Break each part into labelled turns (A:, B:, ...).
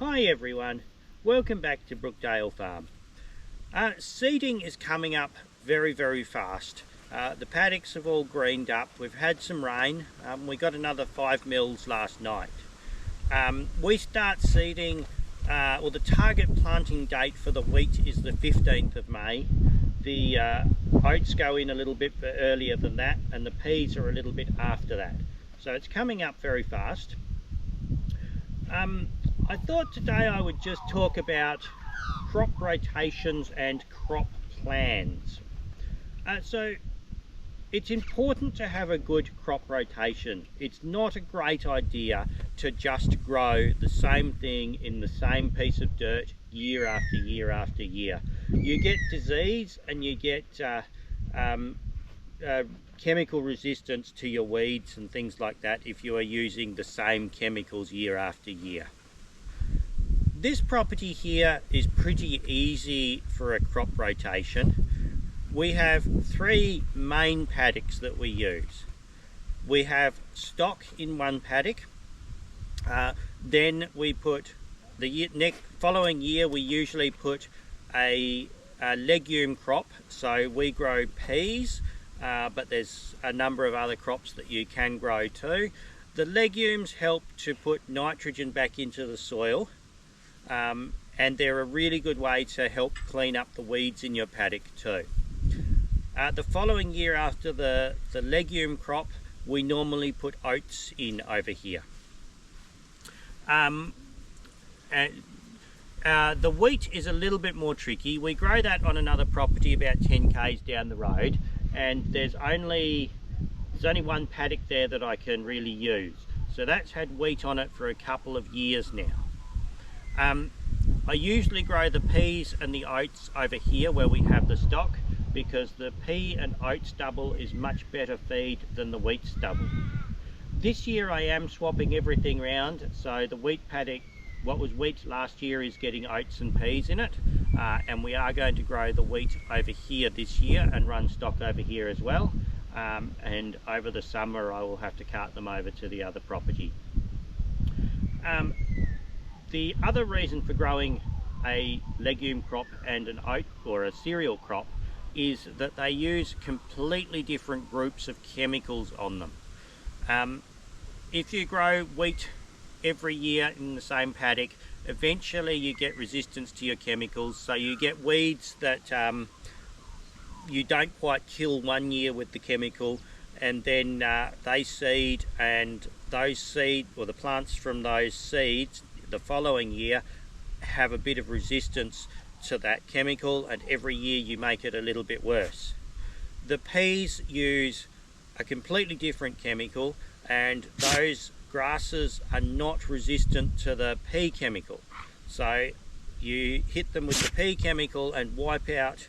A: Hi everyone, welcome back to Brookdale Farm. Seeding is coming up very fast. The paddocks have all greened up. We've had some rain. We got another 5 mils last night. We start seeding, the target planting date for the wheat is the 15th of May. The oats go in a little bit earlier than that, and the peas are a little bit after that. So it's coming up very fast. I thought today I would just talk about crop rotations and crop plans. So it's important to have a good crop rotation. It's not a great idea to just grow the same thing in the same piece of dirt year after year after year. You get disease and you get chemical resistance to your weeds and things like that if you are using the same chemicals year after year. This property here is pretty easy for a crop rotation. We have 3 main paddocks that we use. We have stock in one paddock, then we put the following year we usually put a legume crop, so we grow peas, but there's a number of other crops that you can grow too. The legumes help to put nitrogen back into the soil, and they're a really good way to help clean up the weeds in your paddock too. The following year after the legume crop, we normally put oats in over here. The wheat is a little bit more tricky. We grow that on another property about 10 k's down the road, and there's only one paddock there that I can really use. So that's had wheat on it for a couple of years now. I usually grow the peas and the oats over here where we have the stock, because the pea and oat stubble is much better feed than the wheat stubble. This year I am swapping everything around, so the wheat paddock, what was wheat last year, is getting oats and peas in it, and we are going to grow the wheat over here this year and run stock over here as well, and over the summer I will have to cart them over to the other property. The other reason for growing a legume crop and an oat or a cereal crop is that they use completely different groups of chemicals on them. If you grow wheat every year in the same paddock, eventually you get resistance to your chemicals, so you get weeds that you don't quite kill one year with the chemical, and then they seed, and those seed, or the plants from those seeds the following year have a bit of resistance to that chemical, and every year you make it a little bit worse. The peas use a completely different chemical, and those grasses are not resistant to the pea chemical. So you hit them with the pea chemical and wipe out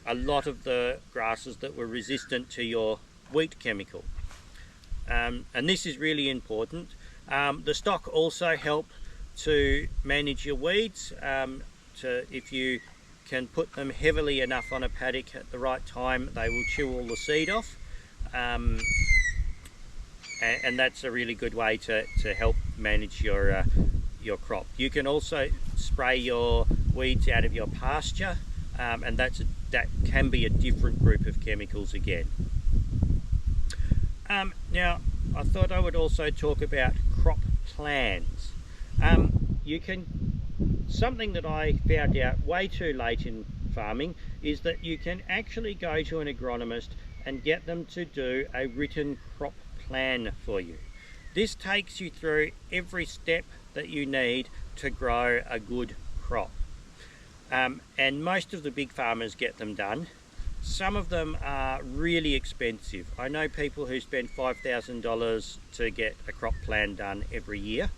A: a lot of the grasses that were resistant to your wheat chemical. And this is really important. The stock also help to manage your weeds. If you can put them heavily enough on a paddock at the right time, they will chew all the seed off, and that's a really good way to help manage your crop. You can also spray your weeds out of your pasture, and that can be a different group of chemicals again. Now I thought I would also talk about crop plans. Something that I found out way too late in farming is that you can actually go to an agronomist and get them to do a written crop plan for you. This takes you through every step that you need to grow a good crop. And most of the big farmers get them done. Some of them are really expensive. I know people who spend $5,000 to get a crop plan done every year.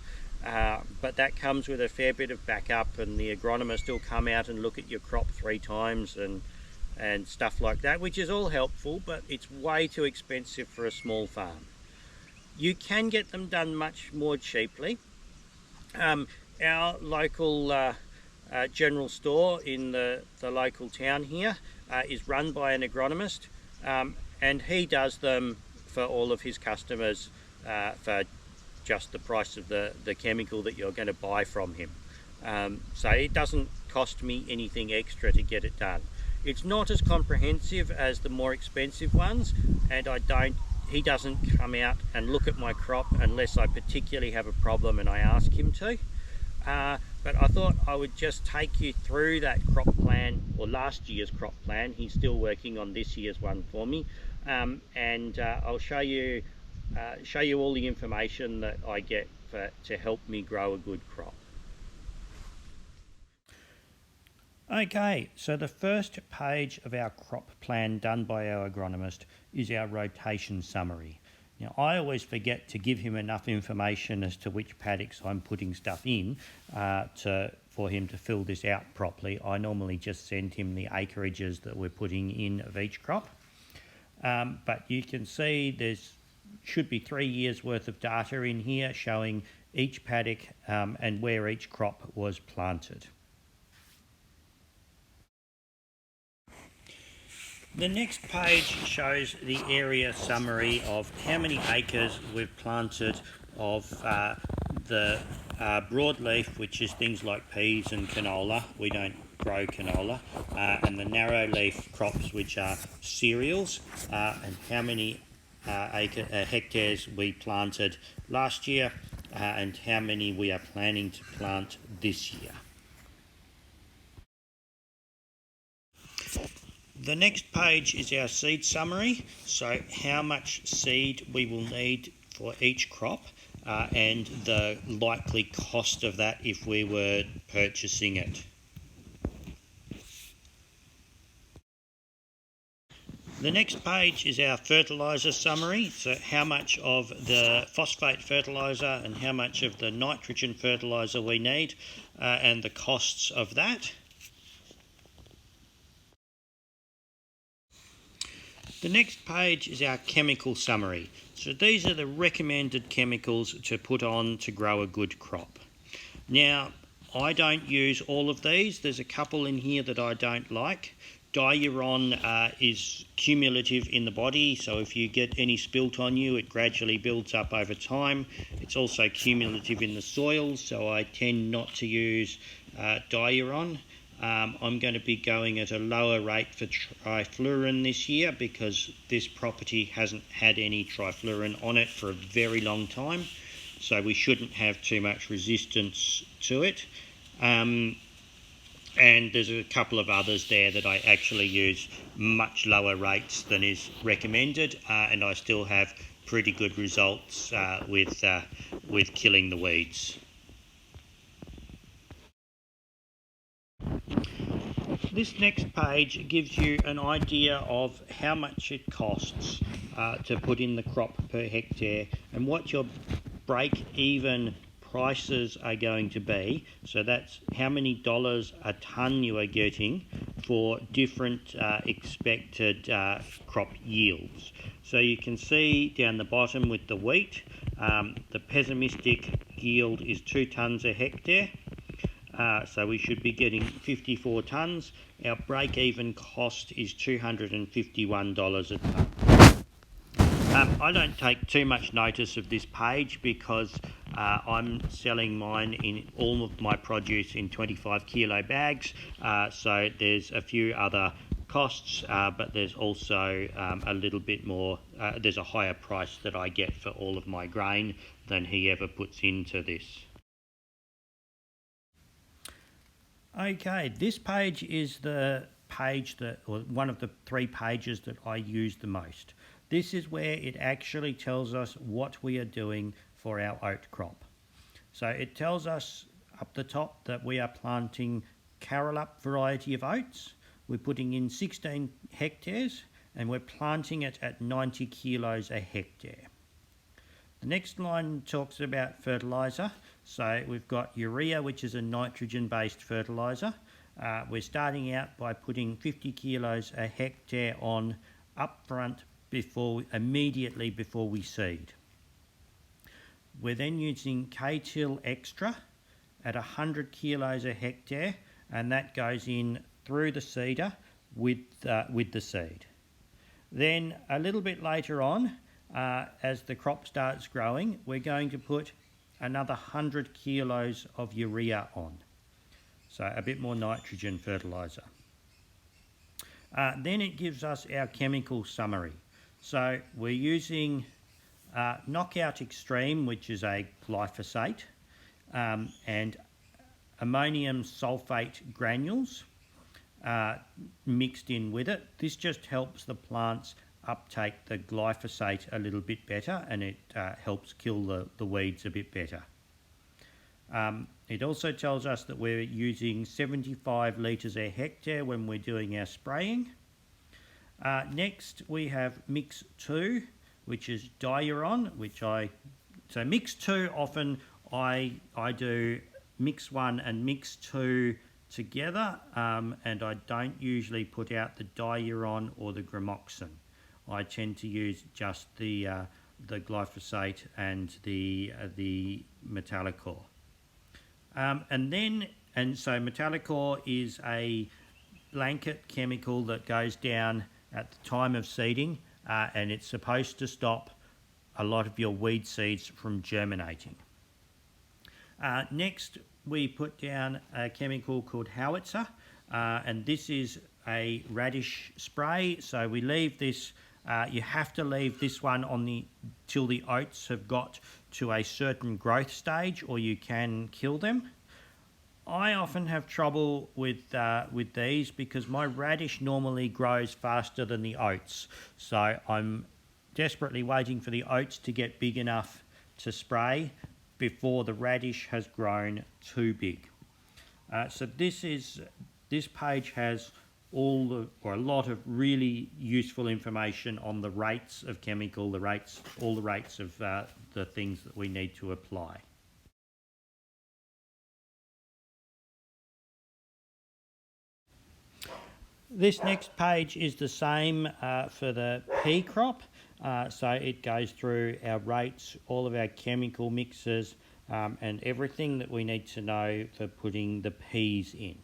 A: But that comes with a fair bit of backup, and the agronomist will come out and look at your crop 3 times and stuff like that, which is all helpful, but it's way too expensive for a small farm. You can get them done much more cheaply. Our local general store in the local town here is run by an agronomist, and he does them for all of his customers for just the price of the chemical that you're going to buy from him. So it doesn't cost me anything extra to get it done. It's not as comprehensive as the more expensive ones, and he doesn't come out and look at my crop unless I particularly have a problem and I ask him to. But I thought I would just take you through that crop plan, or last year's crop plan. He's still working on this year's one for me, and I'll show you all the information that I get to help me grow a good crop. Okay, so the first page of our crop plan done by our agronomist is our rotation summary. Now, I always forget to give him enough information as to which paddocks I'm putting stuff in for him to fill this out properly. I normally just send him the acreages that we're putting in of each crop. But you can see there's should be 3 years worth of data in here showing each paddock and where each crop was planted. The next page shows the area summary of how many acres we've planted of the broadleaf, which is things like peas and canola. We don't grow canola. And the narrow leaf crops, which are cereals, and how many hectares we planted last year and how many we are planning to plant this year. The next page is our seed summary, so how much seed we will need for each crop and the likely cost of that if we were purchasing it. The next page is our fertiliser summary, so how much of the phosphate fertiliser and how much of the nitrogen fertiliser we need and the costs of that. The next page is our chemical summary. So these are the recommended chemicals to put on to grow a good crop. Now, I don't use all of these. There's a couple in here that I don't like. Diuron is cumulative in the body, so if you get any spilt on you, it gradually builds up over time. It's also cumulative in the soils, so I tend not to use diuron. I'm going to be going at a lower rate for triflurin this year because this property hasn't had any triflurin on it for a very long time, so we shouldn't have too much resistance to it. And there's a couple of others there that I actually use much lower rates than is recommended, and I still have pretty good results with killing the weeds. This next page gives you an idea of how much it costs to put in the crop per hectare and what your break-even prices are going to be. So that's how many dollars a tonne you are getting for different expected crop yields. So you can see down the bottom with the wheat, the pessimistic yield is 2 tonnes a hectare. So we should be getting 54 tonnes. Our break-even cost is $251 a tonne. I don't take too much notice of this page because I'm selling mine in all of my produce in 25 kilo bags. So there's a few other costs, but there's also a little bit more, there's a higher price that I get for all of my grain than he ever puts into this. Okay, this page is the page or one of the 3 pages that I use the most. This is where it actually tells us what we are doing for our oat crop. So it tells us up the top that we are planting Carolup variety of oats. We're putting in 16 hectares and we're planting it at 90 kilos a hectare. The next line talks about fertiliser. So we've got urea, which is a nitrogen-based fertiliser. We're starting out by putting 50 kilos a hectare on upfront immediately before we seed. We're then using K-Till Extra at 100 kilos a hectare, and that goes in through the seeder with the seed. Then a little bit later on, as the crop starts growing, we're going to put another 100 kilos of urea on. so a bit more nitrogen fertiliser. Then it gives us our chemical summary. So we're using Knockout Extreme, which is a glyphosate, and ammonium sulfate granules mixed in with it. This just helps the plants uptake the glyphosate a little bit better, and it helps kill the weeds a bit better. It also tells us that we're using 75 litres a hectare when we're doing our spraying. Next we have Mix 2, which is diuron, so Mix 2 often I do Mix 1 and Mix 2 together, and I don't usually put out the diuron or the gramoxin. I tend to use just the glyphosate and the Metallocor. So Metallocor is a blanket chemical that goes down at the time of seeding, and it's supposed to stop a lot of your weed seeds from germinating. Next we put down a chemical called Howitzer, and this is a radish spray. So we leave this, you have to leave this one on till the oats have got to a certain growth stage, or you can kill them. I often have trouble with these because my radish normally grows faster than the oats, so I'm desperately waiting for the oats to get big enough to spray before the radish has grown too big. So this page has a lot of really useful information on the rates of chemical, all the rates of the things that we need to apply. This next page is the same for the pea crop, so it goes through our rates, all of our chemical mixes, and everything that we need to know for putting the peas in.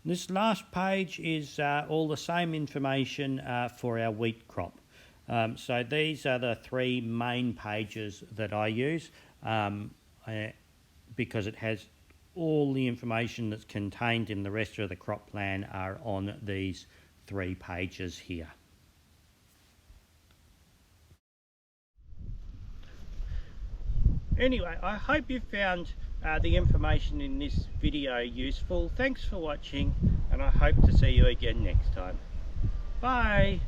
A: This last page is all the same information for our wheat crop. So these are the three main pages that I use, because it has all the information that's contained in the rest of the crop plan are on these 3 pages here. Anyway, I hope you found the information in this video useful. Thanks for watching, and I hope to see you again next time. Bye!